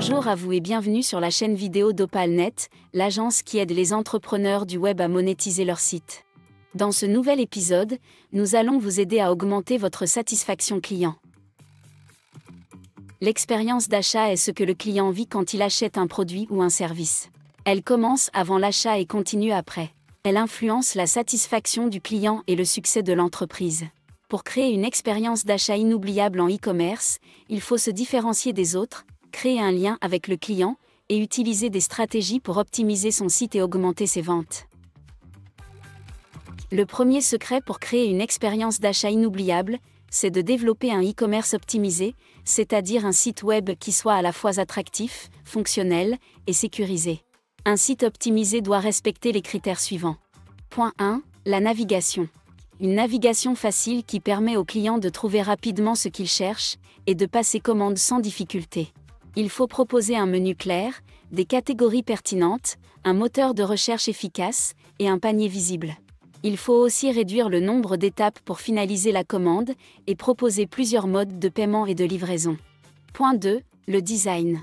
Bonjour à vous et bienvenue sur la chaîne vidéo d'Opalnet, l'agence qui aide les entrepreneurs du web à monétiser leur site. Dans ce nouvel épisode, nous allons vous aider à augmenter votre satisfaction client. L'expérience d'achat est ce que le client vit quand il achète un produit ou un service. Elle commence avant l'achat et continue après. Elle influence la satisfaction du client et le succès de l'entreprise. Pour créer une expérience d'achat inoubliable en e-commerce, il faut se différencier des autres, créer un lien avec le client et utiliser des stratégies pour optimiser son site et augmenter ses ventes. Le premier secret pour créer une expérience d'achat inoubliable, c'est de développer un e-commerce optimisé, c'est-à-dire un site web qui soit à la fois attractif, fonctionnel et sécurisé. Un site optimisé doit respecter les critères suivants. Point 1. La navigation. Une navigation facile qui permet au client de trouver rapidement ce qu'il cherche et de passer commande sans difficulté. Il faut proposer un menu clair, des catégories pertinentes, un moteur de recherche efficace et un panier visible. Il faut aussi réduire le nombre d'étapes pour finaliser la commande et proposer plusieurs modes de paiement et de livraison. Point 2. Le design.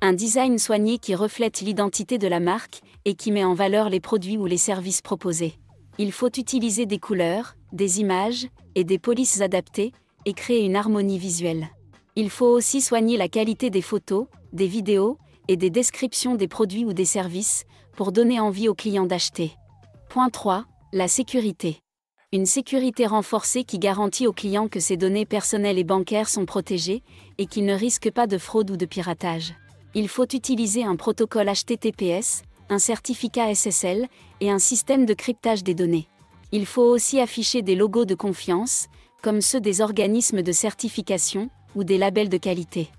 Un design soigné qui reflète l'identité de la marque et qui met en valeur les produits ou les services proposés. Il faut utiliser des couleurs, des images et des polices adaptées et créer une harmonie visuelle. Il faut aussi soigner la qualité des photos, des vidéos et des descriptions des produits ou des services pour donner envie aux clients d'acheter. Point 3. La sécurité. Une sécurité renforcée qui garantit aux clients que ses données personnelles et bancaires sont protégées et qu'ils ne risquent pas de fraude ou de piratage. Il faut utiliser un protocole HTTPS, un certificat SSL et un système de cryptage des données. Il faut aussi afficher des logos de confiance, comme ceux des organismes de certification ou des labels de qualité.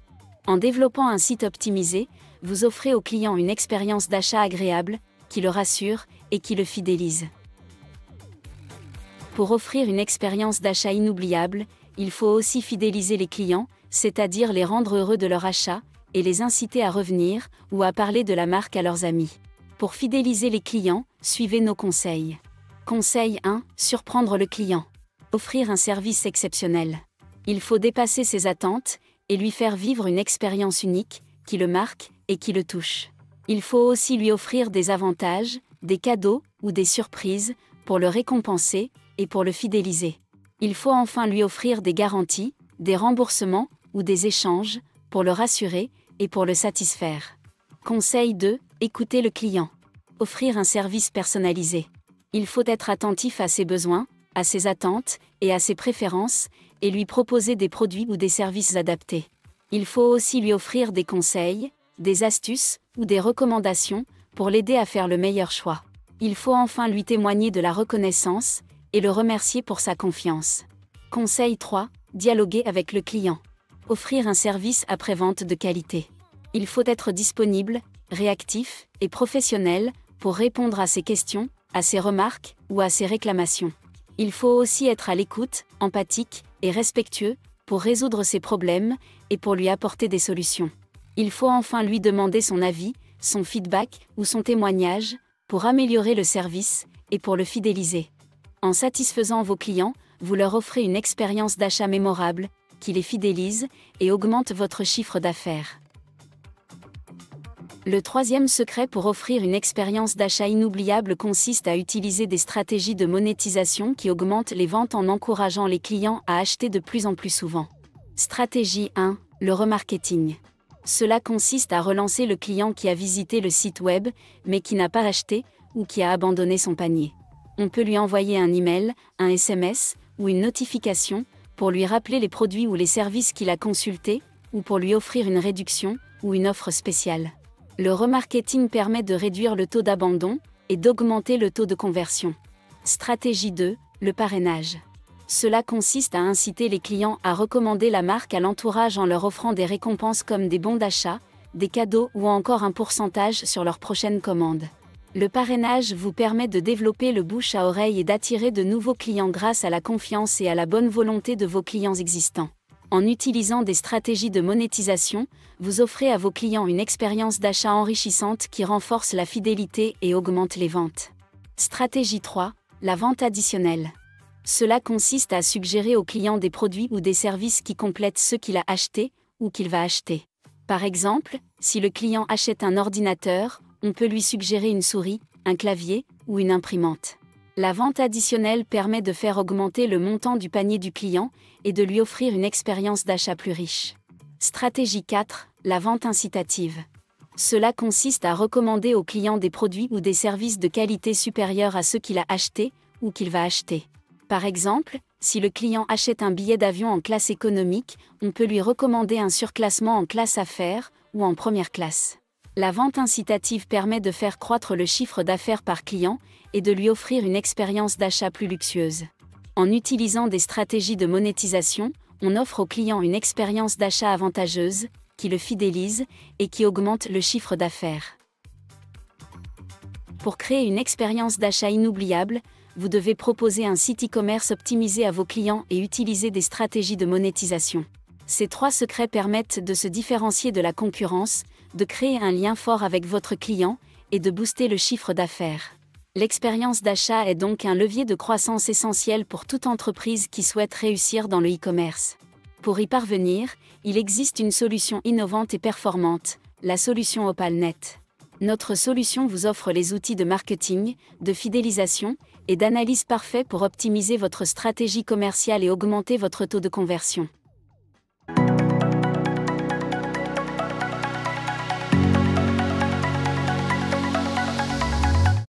En développant un site optimisé, vous offrez au client une expérience d'achat agréable, qui le rassure et qui le fidélise. Pour offrir une expérience d'achat inoubliable, il faut aussi fidéliser les clients, c'est-à-dire les rendre heureux de leur achat, et les inciter à revenir ou à parler de la marque à leurs amis. Pour fidéliser les clients, suivez nos conseils. Conseil 1. Surprendre le client. Offrir un service exceptionnel. Il faut dépasser ses attentes et lui faire vivre une expérience unique, qui le marque et qui le touche. Il faut aussi lui offrir des avantages, des cadeaux ou des surprises, pour le récompenser et pour le fidéliser. Il faut enfin lui offrir des garanties, des remboursements ou des échanges, pour le rassurer et pour le satisfaire. Conseil 2. Écouter le client. Offrir un service personnalisé. Il faut être attentif à ses besoins, à ses attentes et à ses préférences, et lui proposer des produits ou des services adaptés. Il faut aussi lui offrir des conseils, des astuces ou des recommandations pour l'aider à faire le meilleur choix. Il faut enfin lui témoigner de la reconnaissance et le remercier pour sa confiance. Conseil 3. Dialoguer avec le client. Offrir un service après-vente de qualité. Il faut être disponible, réactif et professionnel pour répondre à ses questions, à ses remarques ou à ses réclamations. Il faut aussi être à l'écoute, empathique et respectueux pour résoudre ses problèmes et pour lui apporter des solutions. Il faut enfin lui demander son avis, son feedback ou son témoignage pour améliorer le service et pour le fidéliser. En satisfaisant vos clients, vous leur offrez une expérience d'achat mémorable qui les fidélise et augmente votre chiffre d'affaires. Le troisième secret pour offrir une expérience d'achat inoubliable consiste à utiliser des stratégies de monétisation qui augmentent les ventes en encourageant les clients à acheter de plus en plus souvent. Stratégie 1. Le remarketing. Cela consiste à relancer le client qui a visité le site web, mais qui n'a pas acheté, ou qui a abandonné son panier. On peut lui envoyer un email, un SMS, ou une notification, pour lui rappeler les produits ou les services qu'il a consultés, ou pour lui offrir une réduction, ou une offre spéciale. Le remarketing permet de réduire le taux d'abandon et d'augmenter le taux de conversion. Stratégie 2. Le parrainage. Cela consiste à inciter les clients à recommander la marque à l'entourage en leur offrant des récompenses comme des bons d'achat, des cadeaux ou encore un pourcentage sur leur prochaine commande. Le parrainage vous permet de développer le bouche à oreille et d'attirer de nouveaux clients grâce à la confiance et à la bonne volonté de vos clients existants. En utilisant des stratégies de monétisation, vous offrez à vos clients une expérience d'achat enrichissante qui renforce la fidélité et augmente les ventes. Stratégie 3. La vente additionnelle. Cela consiste à suggérer au client des produits ou des services qui complètent ceux qu'il a achetés ou qu'il va acheter. Par exemple, si le client achète un ordinateur, on peut lui suggérer une souris, un clavier ou une imprimante. La vente additionnelle permet de faire augmenter le montant du panier du client et de lui offrir une expérience d'achat plus riche. Stratégie 4, la vente incitative. Cela consiste à recommander au client des produits ou des services de qualité supérieure à ceux qu'il a achetés ou qu'il va acheter. Par exemple, si le client achète un billet d'avion en classe économique, on peut lui recommander un surclassement en classe affaires ou en première classe. La vente incitative permet de faire croître le chiffre d'affaires par client et de lui offrir une expérience d'achat plus luxueuse. En utilisant des stratégies de monétisation, on offre au client une expérience d'achat avantageuse, qui le fidélise et qui augmente le chiffre d'affaires. Pour créer une expérience d'achat inoubliable, vous devez proposer un site e-commerce optimisé à vos clients et utiliser des stratégies de monétisation. Ces 3 secrets permettent de se différencier de la concurrence, de créer un lien fort avec votre client et de booster le chiffre d'affaires. L'expérience d'achat est donc un levier de croissance essentiel pour toute entreprise qui souhaite réussir dans le e-commerce. Pour y parvenir, il existe une solution innovante et performante, la solution OpalNet. Notre solution vous offre les outils de marketing, de fidélisation et d'analyse parfaits pour optimiser votre stratégie commerciale et augmenter votre taux de conversion.